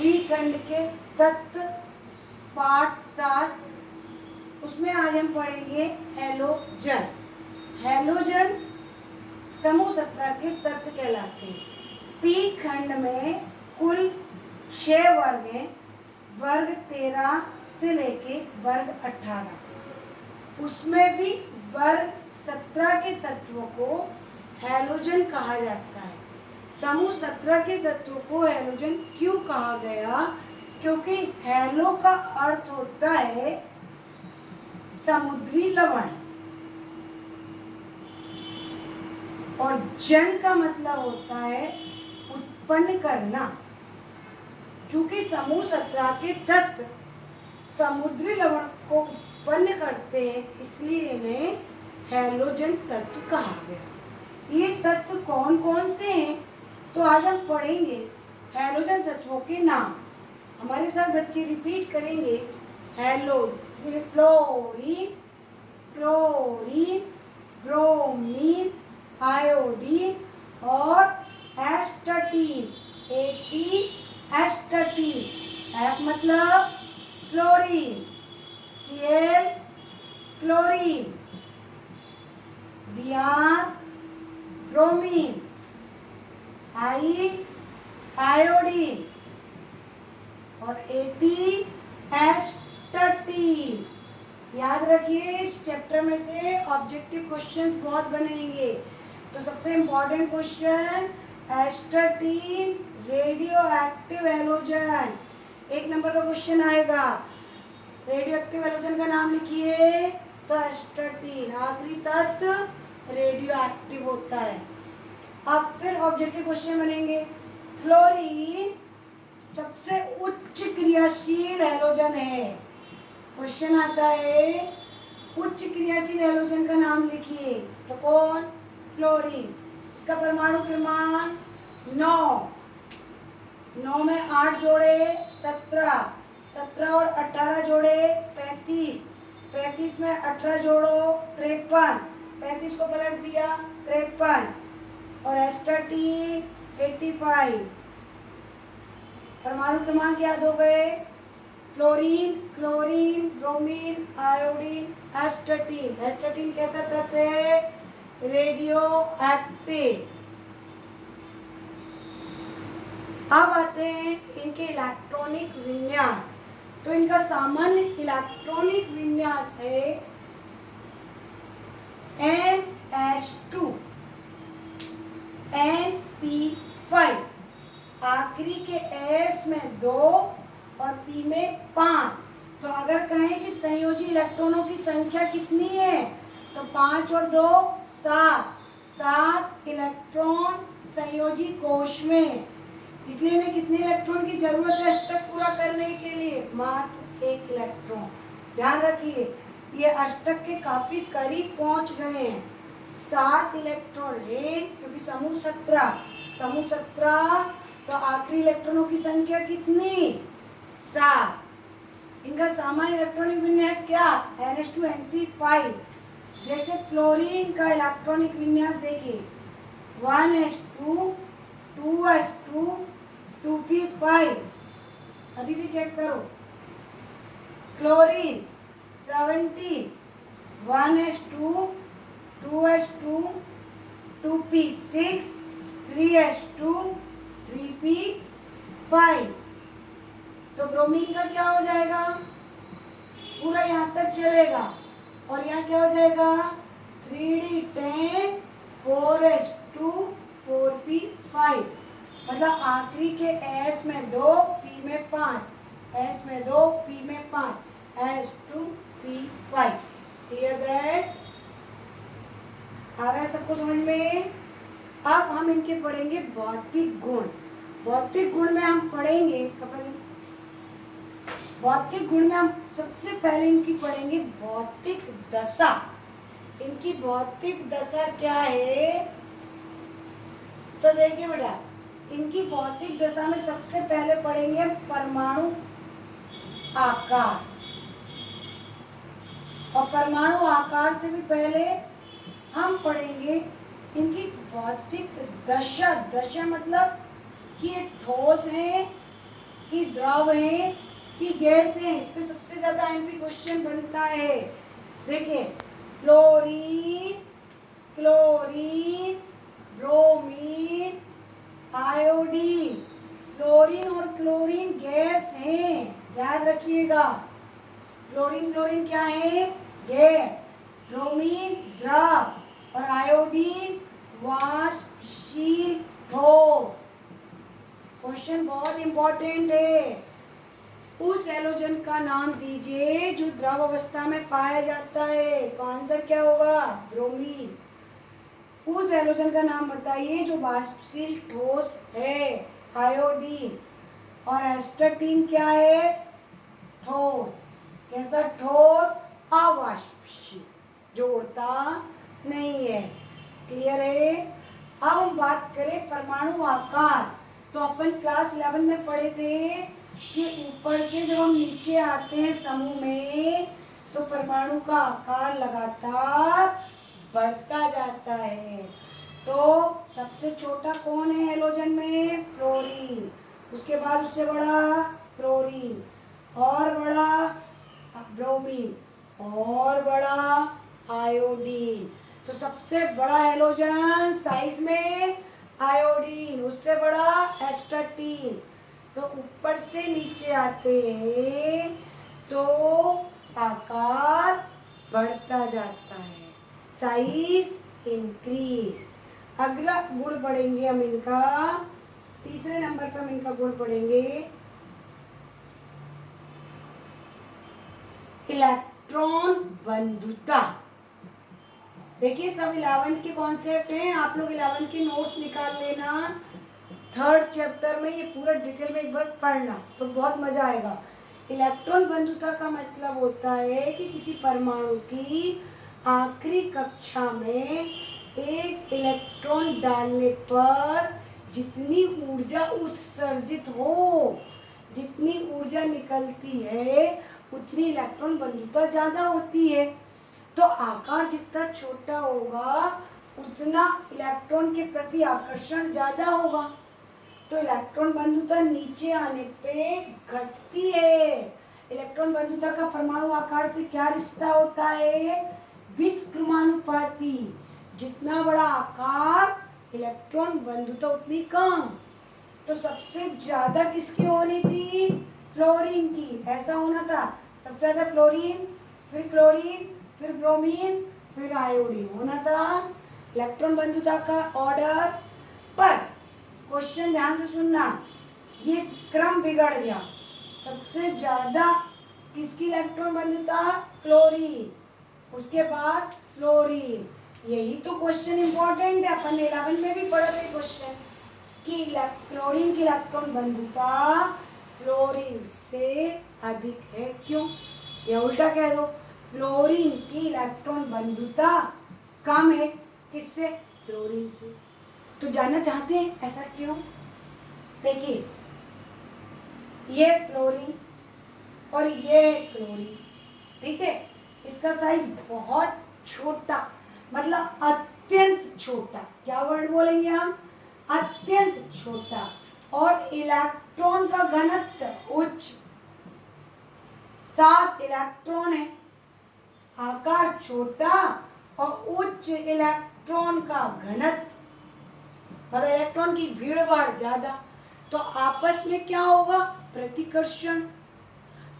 P खंड के तत्व पाठ 7, उसमें आज हम पढ़ेंगे हैलोजन। हैलोजन समूह 17 के तत्व कहलाते हैं। पी खंड में कुल 6 वर्ग हैं, वर्ग 13 से लेके वर्ग 18। उसमें भी वर्ग 17 के तत्वों को हैलोजन कहा जाता है। समूह 17 के तत्वों को हैलोजन क्यों कहा गया? क्योंकि हैलो का अर्थ होता है समुद्री लवण और जन का मतलब होता है उत्पन्न करना। क्योंकि समूह 17 के तत्व समुद्री लवण को उत्पन्न करते हैं, इसलिए इन्हें हैलोजन तत्व कहा गया। ये तत्व कौन कौन से हैं? तो आज हम पढ़ेंगे हैलोजन तत्वों के नाम। हमारे साथ बच्चे रिपीट करेंगे। फ्लोरीन, क्लोरीन, ब्रोमीन, आयोडीन और एस्टाटीन। एस्टाटीन एफ मतलब chlorine, Cl chlorine, Br bromine, I iodine और At एस्टाटीन। याद रखिए, इस चैप्टर में से ऑब्जेक्टिव क्वेश्चंस बहुत बनेंगे। तो सबसे important question, astatine radio active halogen. 1 number का क्वेश्चन आएगा, रेडियो एक्टिव हैलोजन का नाम लिखिए। तो एस्टाटीन आखिरी तत्व रेडियो एक्टिव होता है। अब फिर ऑब्जेक्टिव क्वेश्चन बनेंगे। फ्लोरीन सबसे उच्च क्रियाशील हैलोजन है। क्वेश्चन आता है उच्च क्रियाशील हैलोजन का नाम लिखिए। तो कौन? फ्लोरीन। इसका परमाणु क्रमांक 9 में 8 जोड़े 17 और 18 जोड़े 35 में 18 जोड़ो 53, 35 को पलट दिया 53 और एस्टाटीन 85। परमाणु क्रमांक याद हो गए। Fluorine, chlorine, bromine, iodine, astatine. Astatine कैसा तत्व है? Radio active. अब आते हैं इनके इलेक्ट्रॉनिक विन्यास। तो इनका सामान्य इलेक्ट्रॉनिक विन्यास है NH2 NP5। आखिरी के S में 2 और P में 5। तो अगर कहें कि संयोजी इलेक्ट्रॉनों की संख्या कितनी है, तो 5 और 2 7 इलेक्ट्रॉन संयोजी कोश में। इसलिए इन्हें कितने इलेक्ट्रॉन की जरूरत है अष्टक पूरा करने के लिए? मात्र 1 इलेक्ट्रॉन। ध्यान रखिए, ये अष्टक के काफी करीब पहुंच गए हैं। 7 इलेक्ट्रॉन है, क्योंकि समूह 17 तो आखिरी इलेक्ट्रॉनों की संख्या कितनी? 7। इनका सामान्य इलेक्ट्रॉनिक विन्यास क्या? NH2 NP5। जैसे फ्लोरीन का इलेक्ट्रॉनिक विन्यास देखिए, 1s2 2s2 2p5। Aditi check करो। Chlorine 17 1s2 2s2 2p6 3s2 3p5। तो ब्रोमीन का क्या हो जाएगा? पूरा यहाँ तक चलेगा और यहाँ क्या हो जाएगा? 3d10 4s2 4p5। मतलब आखिरी के S में 2 P में 5, S में 2 P में 5, S2P5। Clear that? आ रहा है सबको समझ में? अब हम इनके पढ़ेंगे भौतिक गुण। भौतिक गुण में हम पढ़ेंगे भौतिक गुण में हम सबसे पहले इनकी पढ़ेंगे भौतिक दशा। इनकी भौतिक दशा क्या है? तो देखिए बेटा, इनकी भौतिक दशा में सबसे पहले पढ़ेंगे परमाणु आकार। और परमाणु आकार से भी पहले हम पढ़ेंगे इनकी भौतिक दशा। दशा मतलब कि ये ठोस है कि द्रव है कि गैस है, इस पे सबसे ज्यादा एमपी क्वेश्चन बनता है। देखिए fluorine, chlorine, bromine, iodine. Fluorine और क्लोरीन गैस हैं, याद रखिएगा। फ्लोरीन क्लोरीन क्या है? गैस। ब्रोमीन द्रव और आयोडीन वाष्पशील ठोस। क्वेश्चन बहुत इंपॉर्टेंट है। उस हैलोजन का नाम दीजिए जो द्रव अवस्था में पाया जाता है, तो आंसर क्या होगा? ब्रोमीन। उस हैलोजन का नाम बताइए जो वाष्पशील ठोस है, आयोडीन। और एस्टर्टीन क्या है? ठोस। कैसा ठोस? अवाष्पशील, जोड़ता नहीं है। क्लियर है? अब हम बात करें परमाणु आकार, तो अपन क्लास 11 में पढ़े थे कि ऊपर से जब हम नीचे आते हैं समूह में तो परमाणु का आकार लगातार बढ़ता जाता है। तो सबसे छोटा कौन है हैलोजन में? फ्लोरीन। उसके बाद उससे बड़ा क्लोरीन, और बड़ा ब्रोमीन, और बड़ा आयोडीन। तो सबसे बड़ा हैलोजन साइज में आयोडीन, उससे बड़ा एस्टर्टीन। तो ऊपर से नीचे आते हैं तो आकार बढ़ता जाता है, साइज इंक्रीज। अगला गुण पढ़ेंगे हम इनका, तीसरे नंबर पर हम इनका गुण पढ़ेंगे इलेक्ट्रॉन बंधुता। देखिए सब 11th के कॉन्सेप्ट हैं, आप लोग 11th के नोट्स निकाल लेना। 3rd चैप्टर में ये पूरा डिटेल में एक बार पढ़ना तो बहुत मजा आएगा। इलेक्ट्रॉन बंधुता का मतलब होता है कि किसी परमाणु की आखिरी कक्षा में एक इलेक्ट्रॉन डालने पर जितनी ऊर्जा उत्सर्जित हो, जितनी ऊर्जा निकलती है, उतनी इलेक्ट्रॉन बंधुता ज़्यादा होती है। तो आकार जितना छोटा होगा उतना इलेक्ट्रॉन के प्रति आकर्षण ज़्यादा होगा। तो इलेक्ट्रॉन बंधुता नीचे आने पे घटती है। इलेक्ट्रॉन बंधुता का परमाणु आकार से क्या रिश्ता होता है? व्युत्क्रमानुपाती। जितना बड़ा आकार, इलेक्ट्रॉन बंधुता उतनी कम। तो सबसे ज्यादा किसकी होनी थी? फ्लोरीन की। ऐसा होना था, सबसे ज्यादा फ्लोरीन, फिर क्लोरीन, फिर ब्रोमीन, फिर आयोडीन होना था इलेक्ट्रॉन बंधुता का ऑर्डर। पर क्वेश्चन ध्यान से सुनना, ये क्रम बिगड़ गया। सबसे ज्यादा किसकी इलेक्ट्रॉन बंधुता? क्लोरीन, उसके बाद फ्लोरीन। यही तो क्वेश्चन इंपॉर्टेंट है, अपन 11 में भी पढ़ा था क्वेश्चन कि क्लोरीन की इलेक्ट्रॉन बंधुता फ्लोरीन से अधिक है। क्यों? या उल्टा कह दो, फ्लोरीन की इलेक्ट्रॉन बंधुता कम है किससे? क्लोरीन से। तो जानना चाहते हैं ऐसा क्यों? देखिए ये फ्लोरीन और ये क्लोरीन, ठीक है, इसका साइज बहुत छोटा, मतलब अत्यंत छोटा। क्या वर्ड बोलेंगे हम? अत्यंत छोटा। और इलेक्ट्रॉन का घनत्व उच्च, 7 इलेक्ट्रॉन है, आकार छोटा और उच्च इलेक्ट्रॉन का घनत्व, मतलब इलेक्ट्रॉन की भीड़ भाड़ ज्यादा। तो आपस में क्या होगा? प्रतिकर्षण।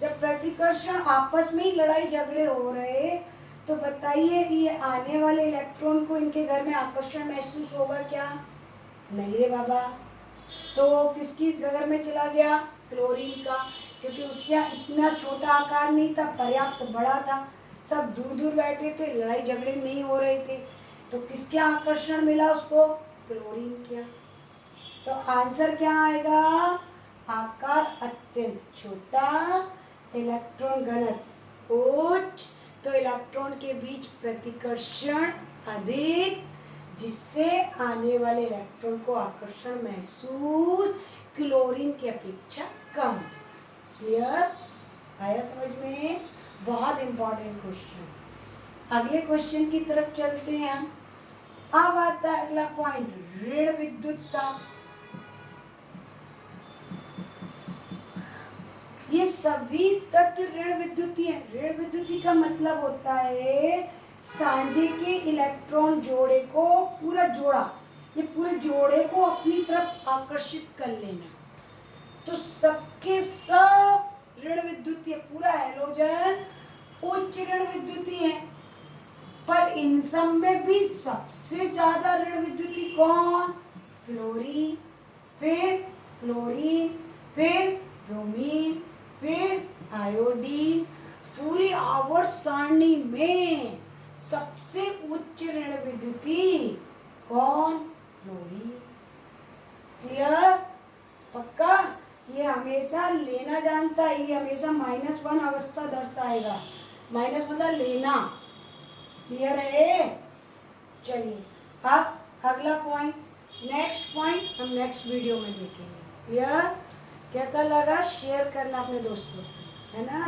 जब प्रतिकर्षण, आपस में ही लड़ाई झगड़े हो रहे, तो बताइए ये आने वाले इलेक्ट्रॉन को इनके घर में आकर्षण महसूस होगा क्या? नहीं रे बाबा। तो किसकी घर में चला गया? क्लोरीन का, क्योंकि उसका इतना छोटा आकार नहीं था, पर्याप्त बड़ा था, सब दूर दूर बैठे थे, लड़ाई झगड़े नहीं हो रहे थे। तो किसके आकर्षण मिला उसको? क्लोरीन किया। तो आंसर क्या आएगा? आकार अत्यंत छोटा, इलेक्ट्रॉन घनत्व उच्च, तो इलेक्ट्रॉन के बीच प्रतिकर्षण अधिक, जिससे आने वाले इलेक्ट्रॉन को आकर्षण महसूस क्लोरीन की अपेक्षा कम। क्लियर? आया समझ में? बहुत इंपॉर्टेंट क्वेश्चन। अगले क्वेश्चन की तरफ चलते हैं हम। अब आता है अगला पॉइंट, ऋण विद्युतता। ये सभी तत्व ऋण विद्युतीय हैं। ऋण विद्युतीय का मतलब होता है सांझे के इलेक्ट्रॉन जोड़े को, पूरा जोड़ा, ये पूरे जोड़े को अपनी तरफ आकर्षित कर लेना। तो सबके सब ऋण विद्युतीय, पूरा हैलोजन उच्च ऋण विद्युतीय है। पर इन सब में भी सबसे ज्यादा ऋण विद्युतीय कौन? फ्लोरीन, फिर क्लोरीन, फिर ब्रोमीन, फिर आयोडीन। पूरी आवर्त सारणी में सबसे उच्च ऋण विद्युतीय कौन? फ्लोरीन। क्लियर? पक्का? ये हमेशा लेना जानता है, ये हमेशा -1 अवस्था दर्शाएगा। माइनस मतलब लेना। क्लियर है? चलिए अब अगला पॉइंट, नेक्स्ट पॉइंट हम नेक्स्ट वीडियो में देखेंगे। क्लियर? कैसा लगा शेयर करना अपने दोस्तों, है ना?